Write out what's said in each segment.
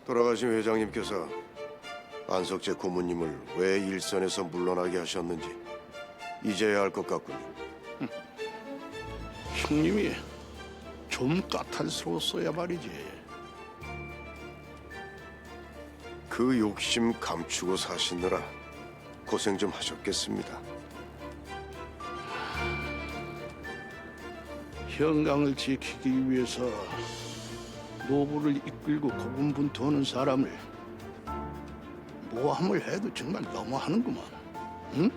돌아가신 회장님께서 안석재 고모님을 왜 일선에서 물러나게 하셨는지 이제야 알 것 같군요. 형님이 좀 까탈스러웠어야 말이지. 그 욕심 감추고 사시느라 고생 좀 하셨겠습니다. 형강을 지키기 위해서 노부를 이끌고 고군분투하는 사람을 모함을 해도 정말 너무하는구만. 응?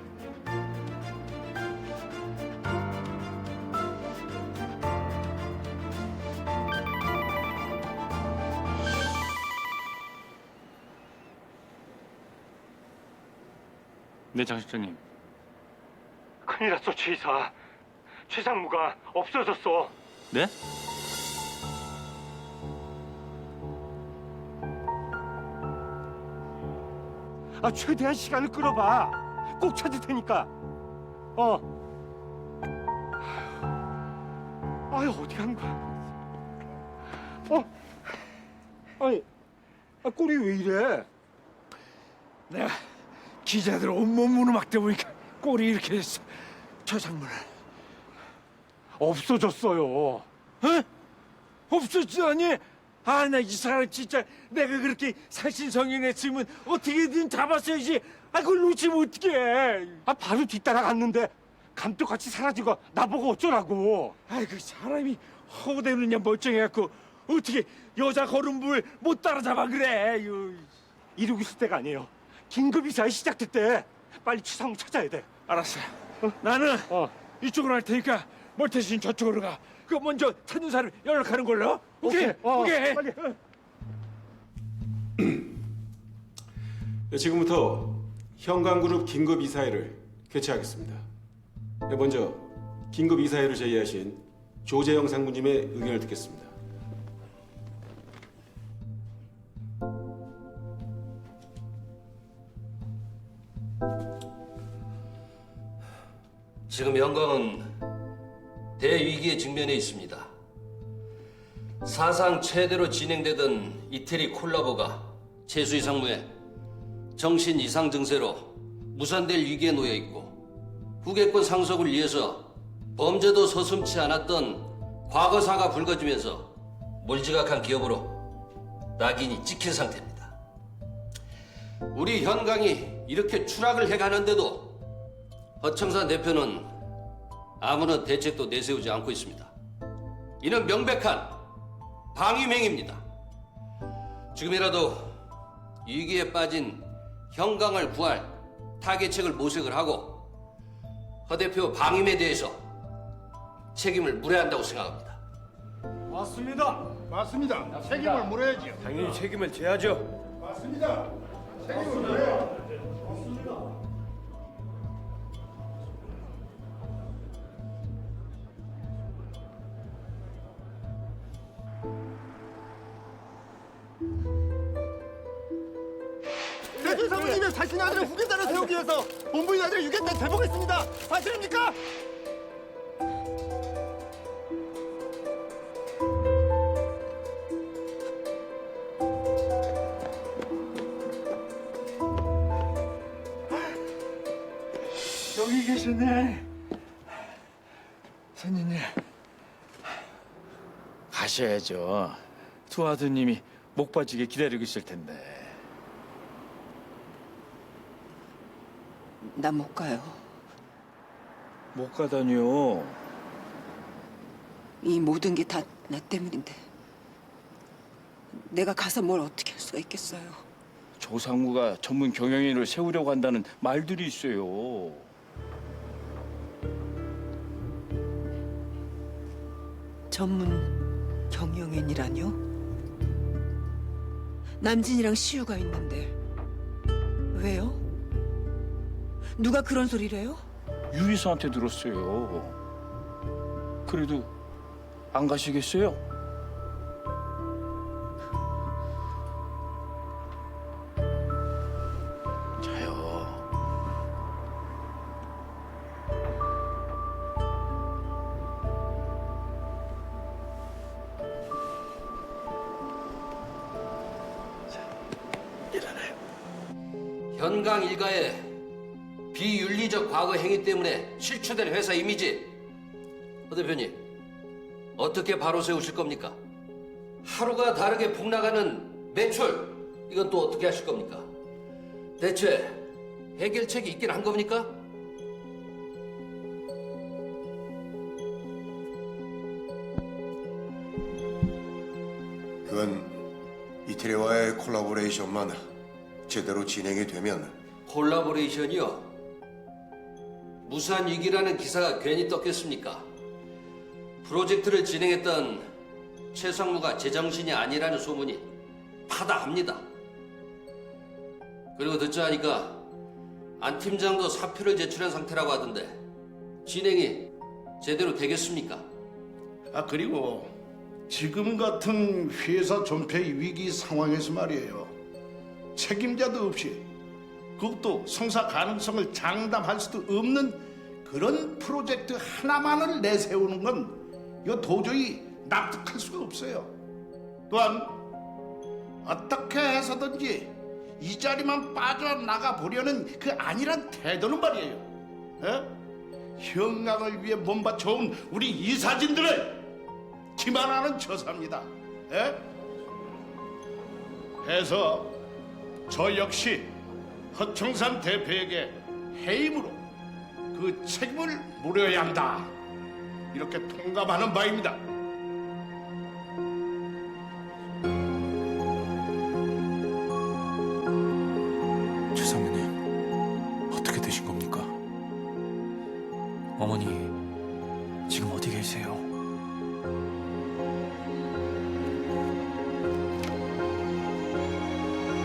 네, 장 실장님. 큰일 났어, 최이사. 최상무가 없어졌어. 네? 최대한 시간을 끌어봐. 꼭 찾을 테니까. 어디 간 거야? 아니, 꼴이 왜 이래? 내가 기자들 온몸으로 막대 보니까 꼴이 이렇게 됐어. 최상무는 없어졌어요. 없었지라니? 아, 나 이 사람 진짜 내가 그렇게 살신성인했으면 어떻게든 잡았어야지. 그걸 놓치면 어떡해. 바로 뒤따라갔는데 감쪽같이 사라지고 나보고 어쩌라고. 그 사람이 허우대느냐 멀쩡해갖고 어떻게 여자 걸음물 못 따라잡아 그래. 이러고 있을 때가 아니에요. 긴급 이사에 시작됐대. 빨리 최상무 찾아야 돼. 알았어. 나는 이쪽으로 할 테니까 멀태신 저쪽으로 가. 그 먼저 찾는 사람 연락하는 걸로. 오케이. 오케이. 빨리. 네, 지금부터 현강그룹 긴급 이사회를 개최하겠습니다. 네, 먼저 긴급 이사회를 제의하신 조재영 상무님의 의견을 듣겠습니다. 지금 영광은 대위기에 직면해 있습니다. 사상 최대로 진행되던 이태리 콜라보가 최수희 상무의 정신 이상 증세로 무산될 위기에 놓여 있고 후계권 상속을 위해서 범죄도 서슴지 않았던 과거사가 불거지면서 몰지각한 기업으로 낙인이 찍힌 상태입니다. 우리 현강이 이렇게 추락을 해가는데도 허청산 대표는 아무런 대책도 내세우지 않고 있습니다. 이는 명백한 방임행위입니다. 지금이라도 위기에 빠진 현강을 구할 타개책을 모색을 하고 허 대표 방임에 대해서 책임을 물어야 한다고 생각합니다. 맞습니다. 책임을 물어야지요. 당연히 책임을 져야죠. 맞습니다. 책임을 물어야. 대표 사모님은 자신의 아들을 후계자로 세우기 위해서 본부인 아들을 유괴했다 제보했습니다. 사실입니까? 여기 계셨네. 선생님. 가셔야죠. 두 아드님이 목 빠지게 기다리고 있을 텐데. 나 못 가요. 못 가다니요. 이 모든 게 다 나 때문인데. 내가 가서 뭘 어떻게 할 수가 있겠어요. 조상무가 전문 경영인을 세우려고 한다는 말들이 있어요. 전문 경영인이라뇨? 남진이랑 시우가 있는데 왜요? 누가 그런 소리를 해요? 유리수한테 들었어요. 그래도 안 가시겠어요? 자요. 자. 현강 일가의 비윤리적 과거 행위 때문에 실추된 회사 이미지, 허 대표님 어떻게 바로 세우실 겁니까? 하루가 다르게 북나가는 매출, 이건 또 어떻게 하실 겁니까? 대체 해결책이 있긴 한 겁니까? 그건 이태리와의 콜라보레이션만 제대로 진행이 되면 콜라보레이션이요? 무산 위기라는 기사가 괜히 떴겠습니까? 프로젝트를 진행했던 최상무가 제정신이 아니라는 소문이 파다합니다. 그리고 듣자 하니까 안 팀장도 사표를 제출한 상태라고 하던데 진행이 제대로 되겠습니까? 그리고 지금 같은 회사 존폐 위기 상황에서 말이에요. 책임자도 없이 그것도 성사 가능성을 장담할 수도 없는 그런 프로젝트 하나만을 내세우는 건 이거 도저히 납득할 수가 없어요. 또한 어떻게 해서든지 이 자리만 빠져나가 보려는 그 안일한 태도는 말이에요. 현강을 위해 몸바쳐온 우리 이사진들을 기만하는 처사입니다. 해서 저 역시 허청산 대표에게 해임으로 그 책임을 물어야 한다. 이렇게 통감하는 바입니다. 최상무님, 어떻게 되신 겁니까? 어머니, 지금 어디 계세요?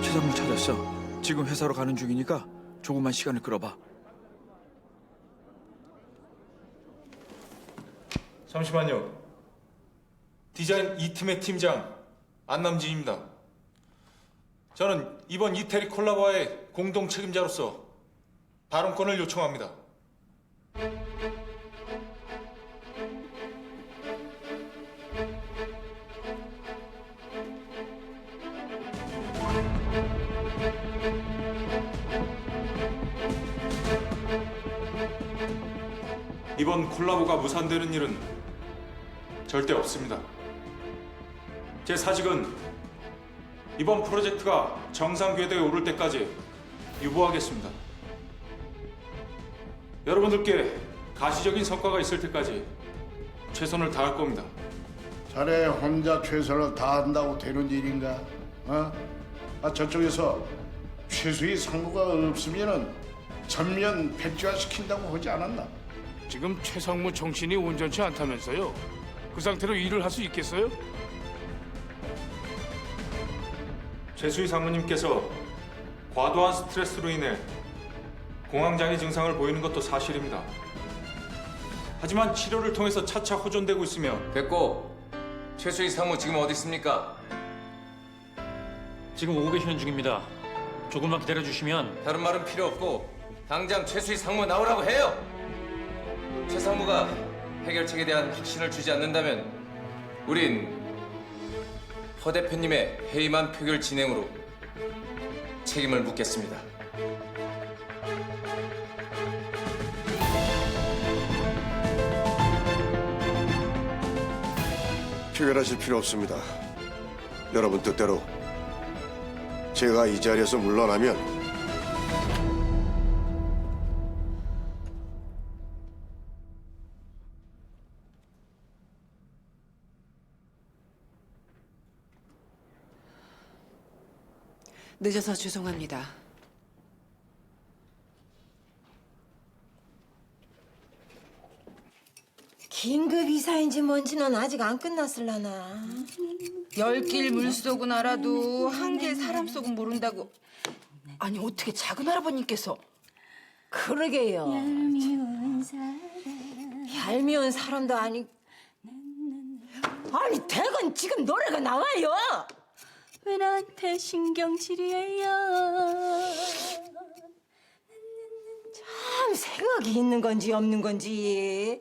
최상무 찾았어. 지금 회사로 가는 중이니까 조금만 시간을 끌어봐. 잠시만요. 디자인 2팀의 팀장 안남진입니다. 저는 이번 이태리 콜라보와의 공동 책임자로서 발언권을 요청합니다. 이번 콜라보가 무산되는 일은 절대 없습니다. 제 사직은 이번 프로젝트가 정상 궤도에 오를 때까지 유보하겠습니다. 여러분들께 가시적인 성과가 있을 때까지 최선을 다할 겁니다. 자네 혼자 최선을 다한다고 되는 일인가? 저쪽에서 최수희 상무가 없으면은 전면 백지화시킨다고 하지 않았나? 지금 최상무 정신이 온전치 않다면서요? 그 상태로 일을 할 수 있겠어요? 최수희 상무님께서 과도한 스트레스로 인해 공황장애 증상을 보이는 것도 사실입니다. 하지만 치료를 통해서 차차 호전되고 있으며 됐고, 최수희 상무 지금 어디 있습니까? 지금 오고 계시는 중입니다. 조금만 기다려주시면. 다른 말은 필요 없고 당장 최수희 상무 나오라고 해요. 최 상무가 해결책에 대한 확신을 주지 않는다면 우린 허 대표님의 해임안 표결 진행으로 책임을 묻겠습니다. 표결하실 필요 없습니다. 여러분 뜻대로 제가 이 자리에서 물러나면 늦어서 죄송합니다. 긴급 이사인지 뭔지는 아직 안 끝났을라나. 열길 물속은 알아도 한길 사람 속은 모른다고. 아니 어떻게 작은 할아버님께서. 그러게요. 얄미운 사람도 아니. 아니 대건 지금 노래가 나와요. 왜 나한테 신경질이에요? 참 생각이 있는 건지 없는 건지.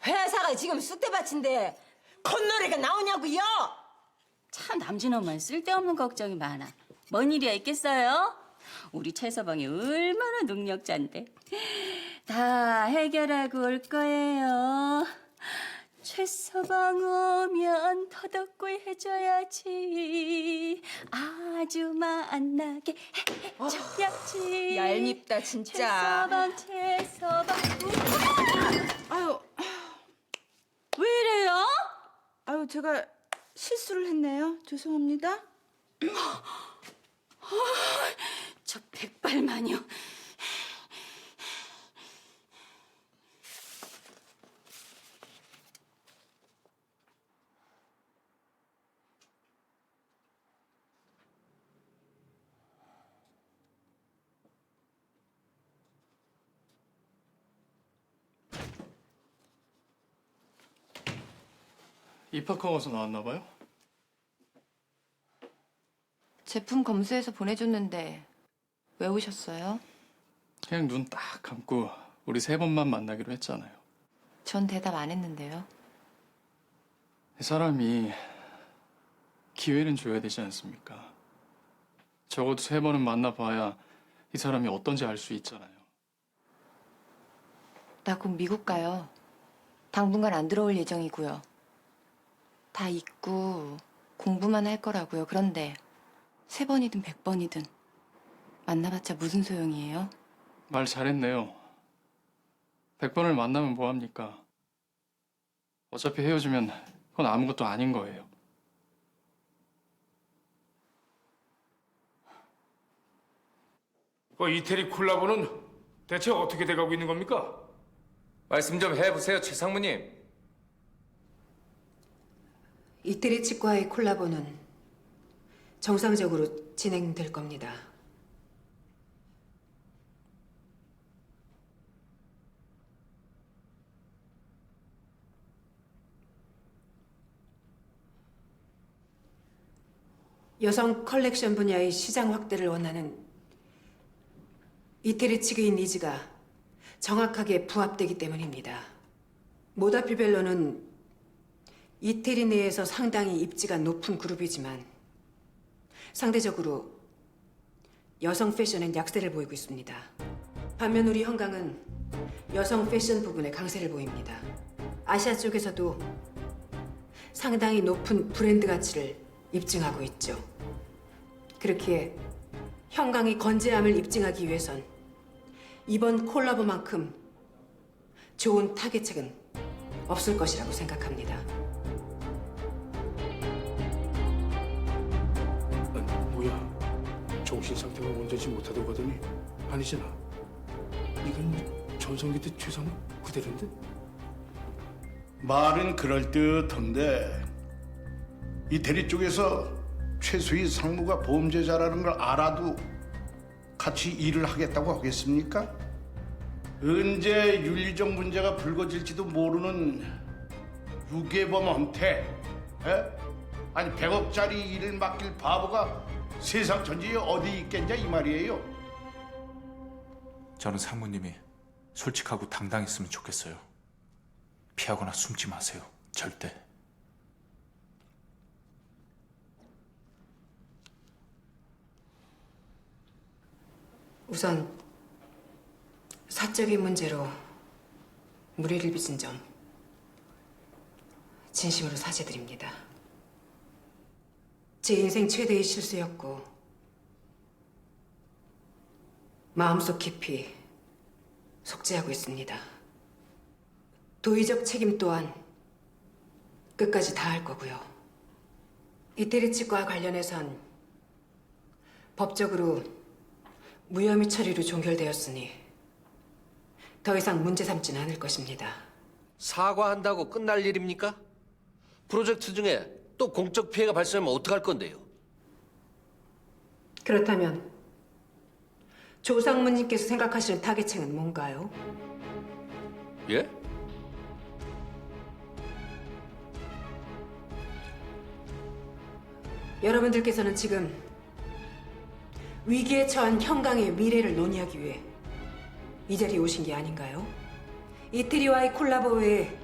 회사가 지금 쑥대밭인데 콧노래가 나오냐고요? 참 남진엄만 쓸데없는 걱정이 많아. 뭔 일이야 있겠어요? 우리 최서방이 얼마나 능력자인데. 다 해결하고 올 거예요. 최서방 오면 더덕구이 해줘야지. 아주 만나게 해줘야지. 얄밉다 진짜. 최서방. 아유, 왜 이래요? 아유, 제가 실수를 했네요. 죄송합니다. 저 백발만요. 입학하고서 나왔나 봐요? 제품 검수해서 보내줬는데 왜 오셨어요? 그냥 눈 딱 감고 우리 3번만 만나기로 했잖아요. 전 대답 안 했는데요. 이 사람이 기회는 줘야 되지 않습니까? 적어도 3번은 만나봐야 이 사람이 어떤지 알 수 있잖아요. 나 곧 미국 가요. 당분간 안 들어올 예정이고요. 다 잊고 공부만 할 거라고요. 그런데 3번이든 100번이든 만나봤자 무슨 소용이에요? 말 잘했네요. 100번을 만나면 뭐합니까? 어차피 헤어지면 그건 아무것도 아닌 거예요. 그 이태리 콜라보는 대체 어떻게 돼가고 있는 겁니까? 말씀 좀 해보세요, 최 상무님. 이태리 치과의 콜라보는 정상적으로 진행될 겁니다. 여성 컬렉션 분야의 시장 확대를 원하는 이태리 측의 니즈가 정확하게 부합되기 때문입니다. 모다필벨로는 이태리 내에서 상당히 입지가 높은 그룹이지만 상대적으로 여성 패션엔 약세를 보이고 있습니다. 반면 우리 형강은 여성 패션 부분에 강세를 보입니다. 아시아 쪽에서도 상당히 높은 브랜드 가치를 입증하고 있죠. 그렇기에 형강이 건재함을 입증하기 위해선 이번 콜라보만큼 좋은 타겟책은 없을 것이라고 생각합니다. 뭐야? 정신 상태가 온전치 못하다고 하더니 아니잖아. 이건 전성기 때 최상무 그대로인데? 말은 그럴듯한데 이태리 쪽에서 최수희 상무가 범죄자라는 걸 알아도 같이 일을 하겠다고 하겠습니까? 언제 윤리적 문제가 불거질지도 모르는 유괴범한테 아니 100억짜리 일을 맡길 바보가 세상 전체에 어디 있겠냐 이 말이에요. 저는 상무님이 솔직하고 당당했으면 좋겠어요. 피하거나 숨지 마세요. 절대. 우선 사적인 문제로 무리를 빚은 점 진심으로 사죄드립니다. 제 인생 최대의 실수였고 마음속 깊이 속죄하고 있습니다. 도의적 책임 또한 끝까지 다할 거고요. 이태리 측과 관련해선 법적으로 무혐의 처리로 종결되었으니 더 이상 문제 삼지는 않을 것입니다. 사과한다고 끝날 일입니까? 프로젝트 중에 또 공적 피해가 발생하면 어떡할 건데요? 그렇다면 조상무님께서 생각하시는 타겟층은 뭔가요? 예? 여러분들께서는 지금 위기에 처한 형강의 미래를 논의하기 위해 이 자리에 오신 게 아닌가요? 이태리와의 콜라보 외에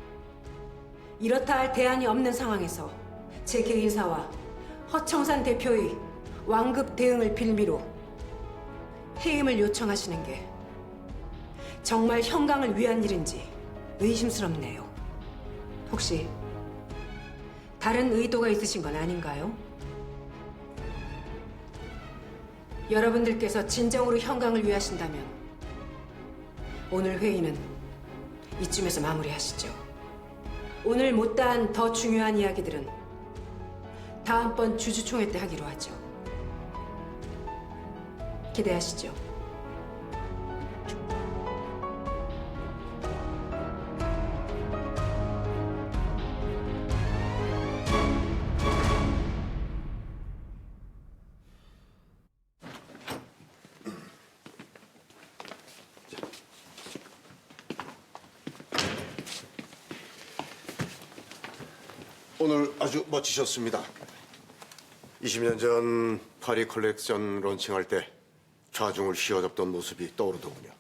이렇다 할 대안이 없는 상황에서 제 개인사와 허청산 대표의 완급 대응을 빌미로 해임을 요청하시는 게 정말 형강을 위한 일인지 의심스럽네요. 혹시 다른 의도가 있으신 건 아닌가요? 여러분들께서 진정으로 형강을 위하신다면 오늘 회의는 이쯤에서 마무리하시죠. 오늘 못다한 더 중요한 이야기들은 다음번 주주총회 때 하기로 하죠. 기대하시죠. 오늘 아주 멋지셨습니다. 20년 전 파리 컬렉션 론칭할 때 좌중을 휘어잡던 모습이 떠오르더군요.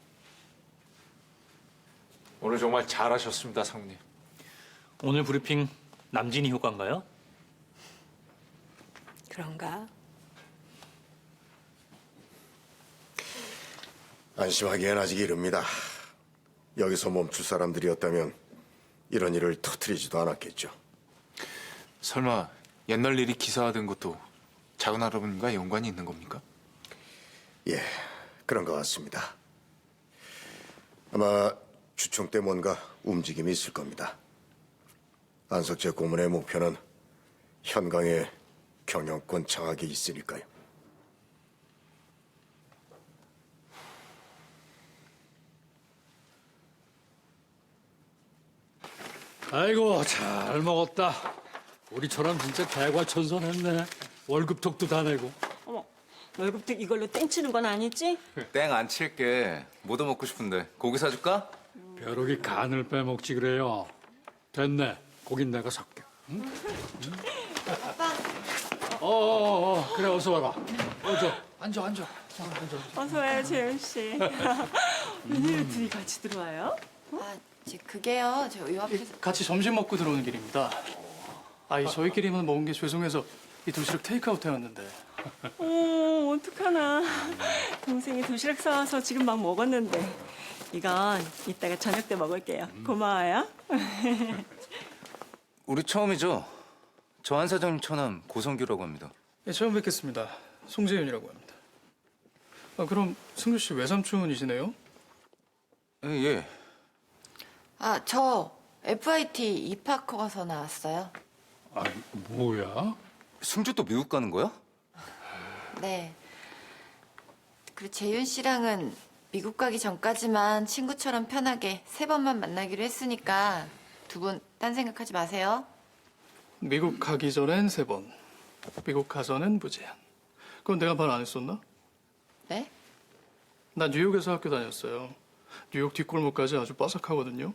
오늘 정말 잘하셨습니다, 상무님. 오늘 브리핑 남진이 효과인가요? 그런가? 안심하기엔 아직 이릅니다. 여기서 멈출 사람들이었다면 이런 일을 터뜨리지도 않았겠죠. 설마 옛날 일이 기사화된 것도 작은 할아버님과 연관이 있는 겁니까? 예, 그런 것 같습니다. 아마 주총 때 뭔가 움직임이 있을 겁니다. 안석재 고문의 목표는 현강의 경영권 장악이 있으니까요. 아이고 잘 먹었다. 우리처럼 진짜 대과천선했네. 월급톡도 다 내고. 어머, 월급도 이걸로 땡치는 건 아니지? 땡 안 칠게. 뭐도 먹고 싶은데 고기 사줄까? 벼룩이 간을 빼먹지 그래요. 됐네. 고긴 내가 살게. 응? 그래 어서 와라. 앉아. 어서 와요, 재현 씨. 웬일로 둘이 같이 들어와요? 그게요. 저 요 앞에서 같이 점심 먹고 들어오는 길입니다. 저희끼리만 먹은 게 죄송해서 이 도시락 테이크아웃 해왔는데. 어떡하나. 동생이 도시락 사와서 지금 막 먹었는데. 이건 이따가 저녁 때 먹을게요. 고마워요. 우리 처음이죠? 저 한 사장님 처남 고성규라고 합니다. 예, 처음 뵙겠습니다. 송재윤이라고 합니다. 그럼 승주 씨 외삼촌이시네요? 예. 저 FIT 입학허가서 나왔어요. 뭐야? 승주 또 미국 가는 거야? 네. 그리고 재윤 씨랑은 미국 가기 전까지만 친구처럼 편하게 3번만 만나기로 했으니까 두 분 딴 생각하지 마세요. 미국 가기 전엔 3번, 미국 가서는 무제한. 그건 내가 말 안 했었나? 네? 나 뉴욕에서 학교 다녔어요. 뉴욕 뒷골목까지 아주 빠삭하거든요.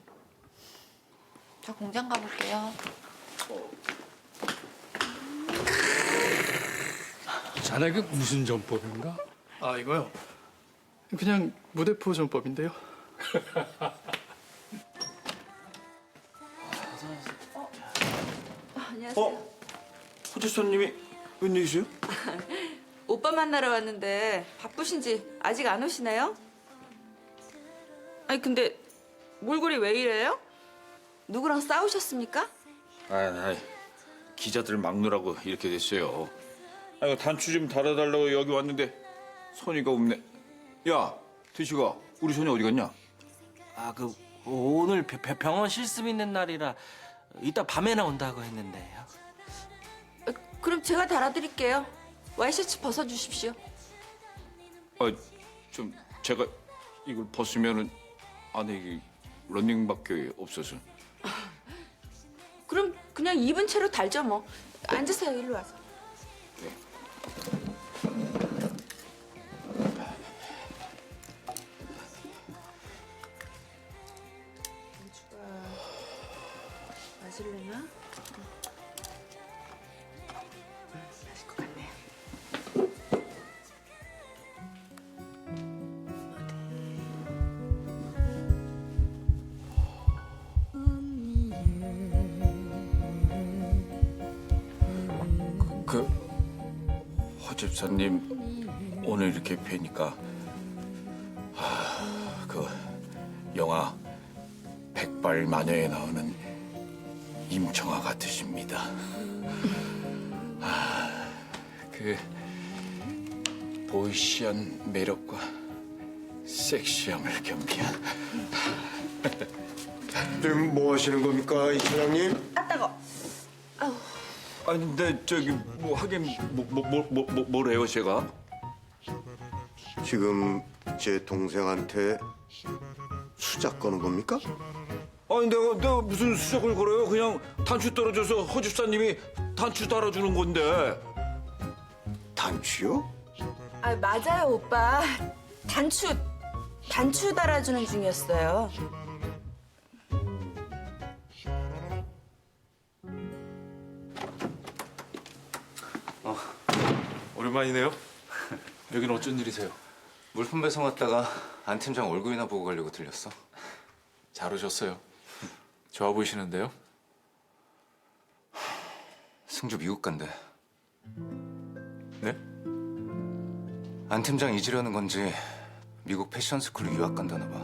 저 공장 가볼게요. 자네 그 무슨 전법인가? 이거요? 그냥 무대포 전법인데요. 안녕하세요. 호재 손님이 웬일이세요? 오빠 만나러 왔는데 바쁘신지 아직 안 오시나요? 아니 근데 몰골이 왜 이래요? 누구랑 싸우셨습니까? 기자들 막느라고 이렇게 됐어요. 단추 좀 달아달라고 여기 왔는데 선이가 없네. 야, 드시가 우리 선이 어디 갔냐? 오늘 병원 실습 있는 날이라 이따 밤에 나온다고 했는데요. 그럼 제가 달아드릴게요. 와이셔츠 벗어주십시오. 좀 제가 이걸 벗으면은 안에 이게 런닝밖에 없어서. 그럼 그냥 입은 채로 달죠 뭐. 앉으세요, 일로 와서. 마실래나? 마실 것 같네요. 허 집사님 오늘 이렇게 뵈니까 영화 백발마녀에 나오는 임청아 같으십니다. 그 보이시한 매력과 섹시함을 겸비한. 지금 뭐 하시는 겁니까, 이 차장님? 아 따가. 아니 근데 저기 뭐 하긴 뭐래요 제가? 지금 제 동생한테 수작 거는 겁니까? 아니 내가 무슨 수작을 걸어요? 그냥 단추 떨어져서 허집사님이 단추 달아주는 건데. 단추요? 아 맞아요 오빠. 단추 달아주는 중이었어요. 오랜만이네요. 여긴 어쩐 일이세요? 물품 배송 왔다가 안 팀장 얼굴이나 보고 가려고 들렸어. 잘 오셨어요. 좋아 보이시는데요? 승주 미국 간대. 네? 안 팀장 잊으려는 건지 미국 패션 스쿨로 유학 간다나 봐.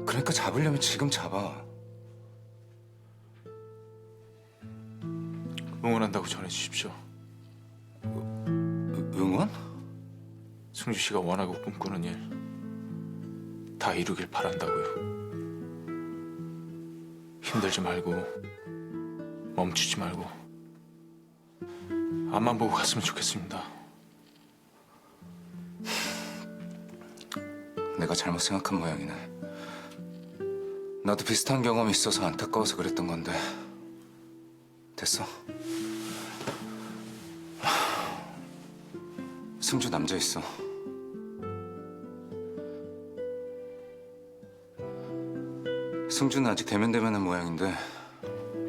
그러니까 잡으려면 지금 잡아. 응원한다고 전해주십시오. 응원? 승주 씨가 원하고 꿈꾸는 일 다 이루길 바란다고요. 힘들지 말고 멈추지 말고 앞만 보고 갔으면 좋겠습니다. 내가 잘못 생각한 모양이네. 나도 비슷한 경험이 있어서 안타까워서 그랬던 건데 됐어. 승주 남자 있어. 승주는 아직 대면대면한 모양인데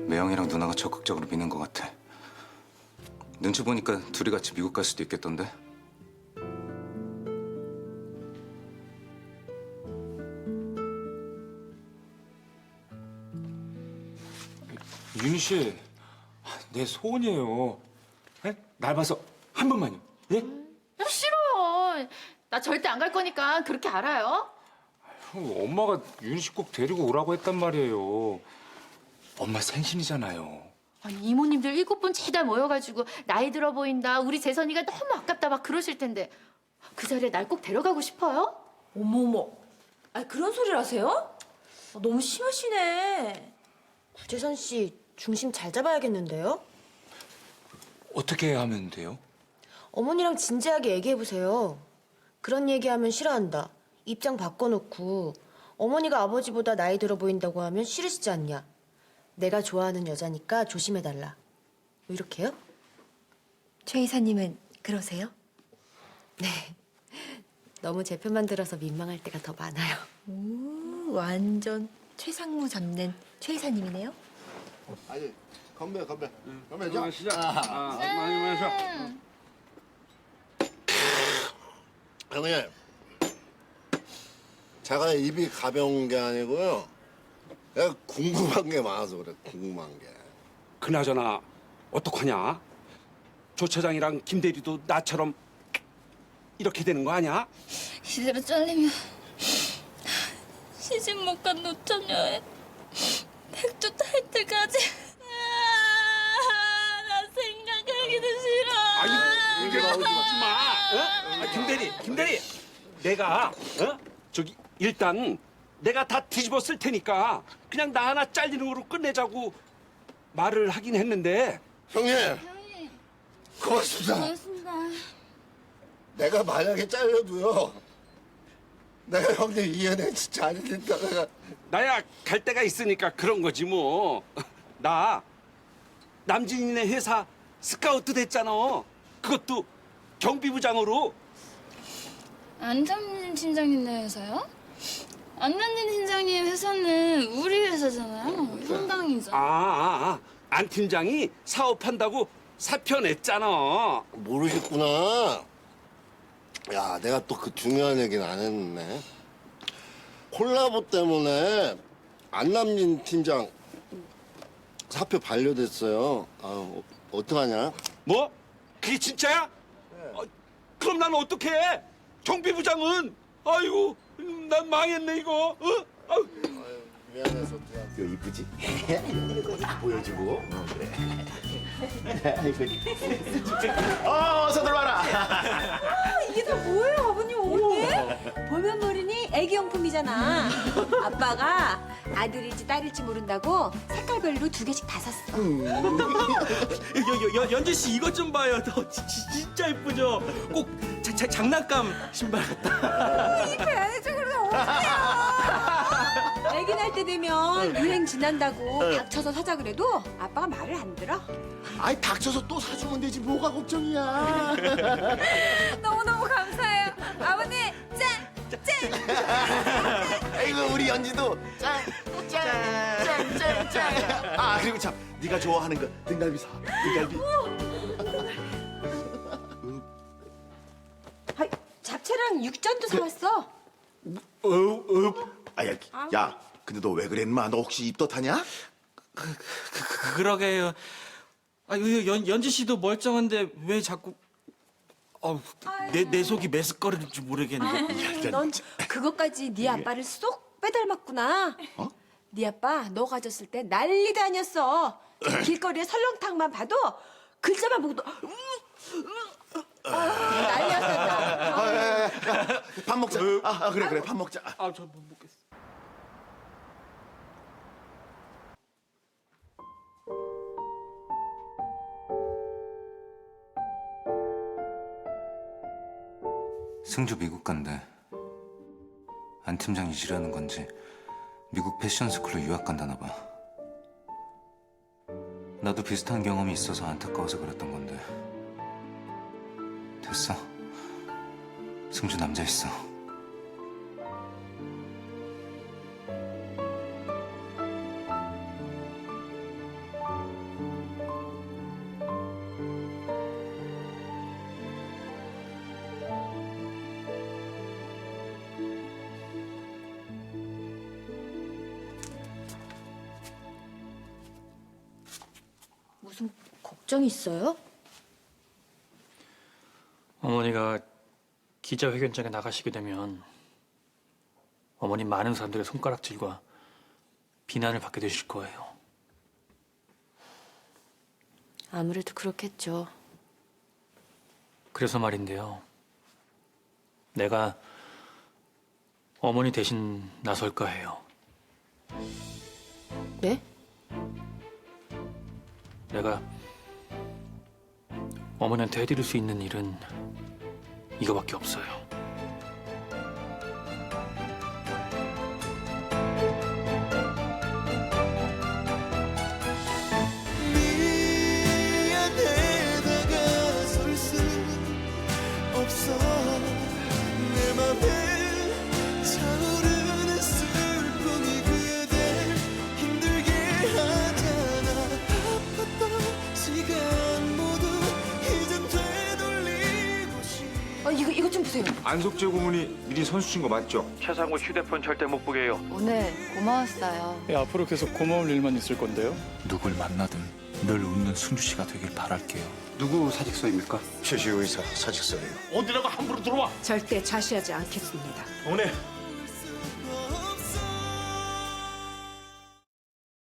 매형이랑 누나가 적극적으로 미는 것 같아. 눈치 보니까 둘이 같이 미국 갈 수도 있겠던데. 윤희 씨, 내 소원이에요. 에? 날 봐서 한 번만요. 예? 싫어요. 나 절대 안 갈 거니까 그렇게 알아요. 엄마가 윤희 씨 꼭 데리고 오라고 했단 말이에요. 엄마 생신이잖아요. 아니, 이모님들 7분 제달 모여가지고 나이 들어 보인다. 우리 재선이가 너무 아깝다 막 그러실 텐데 그 자리에 날 꼭 데려가고 싶어요? 어머머. 아 그런 소리를 하세요? 너무 심하시네. 구재선 씨 중심 잘 잡아야겠는데요? 어떻게 하면 돼요? 어머니랑 진지하게 얘기해보세요. 그런 얘기하면 싫어한다. 입장 바꿔놓고 어머니가 아버지보다 나이 들어 보인다고 하면 싫으시지 않냐. 내가 좋아하는 여자니까 조심해달라. 뭐 이렇게요? 최 이사님은 그러세요? 네. 너무 제 편만 들어서 민망할 때가 더 많아요. 오, 완전 최상무 잡는 최 이사님이네요. 아니 건배. 시작. 많이 마셔. 형님, 제가 입이 가벼운 게 아니고요. 내가 궁금한 게 많아서 그래, 궁금한 게. 그나저나 어떡하냐? 조 차장이랑 김 대리도 나처럼 이렇게 되는 거 아니야? 이대로 잘리면 시집 못 간 노처녀에 백주 탈 때까지 나 생각하기도 싫어. 아니, 이게 나오지 마. 어? 김 대리. 내가 저기 일단 내가 다 뒤집어 쓸 테니까 그냥 나 하나 잘리는 거로 끝내자고 말을 하긴 했는데. 형님, 고맙습니다. 내가 만약에 잘려도요, 내가 형님 이해는 진짜 안 되니까 내가. 나야 갈 데가 있으니까 그런 거지 뭐. 나 남진이네 회사 스카우트 됐잖아. 그것도 경비부장으로. 안정민 팀장님네 회사요? 안정민 팀장님 회사는 우리 회사잖아요. 현강이잖아. 안 팀장이 사업한다고 사표 냈잖아. 모르셨구나. 야, 내가 또 그 중요한 얘기는 안 했네. 콜라보 때문에 안남진 팀장 사표 반려됐어요. 아유, 어떡하냐? 뭐? 그게 진짜야? 그럼 난 어떡해? 경비부장은? 아이고. 난 망했네 이거. 미안해서 요 이쁘지? 보여주고. 어서 들어와라. 이게 다 뭐예요, 아버님 어머니? 보면 모르니 애기용품이잖아. 아빠가 아들일지 딸일지 모른다고 색깔별로 2개씩 다 샀어. 연재 씨 이것 좀 봐요. 진짜 예쁘죠? 꼭 장난감 신발 같다. 이 배안해적으로 어떡해요. 애기 날 때 되면 유행 지난다고 닥쳐서 사자 그래도 아빠가 말을 안 들어. 아이 닥쳐서 또 사주면 되지 뭐가 걱정이야. 너무너무 감사해요. 아버님 짠! 아이고 우리 연지도 짠. 아 그리고 참 네가 좋아하는 거 등갈비 사. 등갈비. 잡채랑 육전도 사왔어. 야 근데 너 왜 그래 인마? 너 혹시 입덧하냐? 그러게요. 연지 씨도 멀쩡한데 왜 자꾸 내 속이 메스꺼리는 줄 모르겠네. 넌 그것까지 네 아빠를 쏙 빼닮았구나. 네 아빠 너 가졌을 때 난리도 아니었어. 길거리에 설렁탕만 봐도 글자만 보고도 난리였었다. 밥 먹자. 그래 밥 먹자. 저 못 먹겠어. 승주 미국 간대. 안 팀장 잊으려는 건지 미국 패션 스쿨로 유학 간다나 봐. 나도 비슷한 경험이 있어서 안타까워서 그랬던 건데. 됐어. 승주 남자 있어. 무슨 걱정 있어요? 어머니가 기자회견장에 나가시게 되면 어머니 많은 사람들의 손가락질과 비난을 받게 되실 거예요. 아무래도 그렇겠죠. 그래서 말인데요. 내가 어머니 대신 나설까 해요. 네? 내가 어머니한테 해드릴 수 있는 일은 이거밖에 없어요. 미안해다가설 수 없어. 내 맘에 차오르는 슬픔이 그댈 힘들게 하잖아. 아팠던 시간 모두 이젠 되돌리고 싶어. 이거 좀 보세요. 안석재 고문이 미리 선수 친 거 맞죠? 최상우 휴대폰 절대 못 보게 해요. 오늘 고마웠어요. 앞으로 계속 고마울 일만 있을 건데요. 누굴 만나든 늘 웃는 승주 씨가 되길 바랄게요. 누구 사직서입니까? 최시 의사 사직서예요. 어디라고 함부로 들어와? 절대 자시하지 않겠습니다. 어머니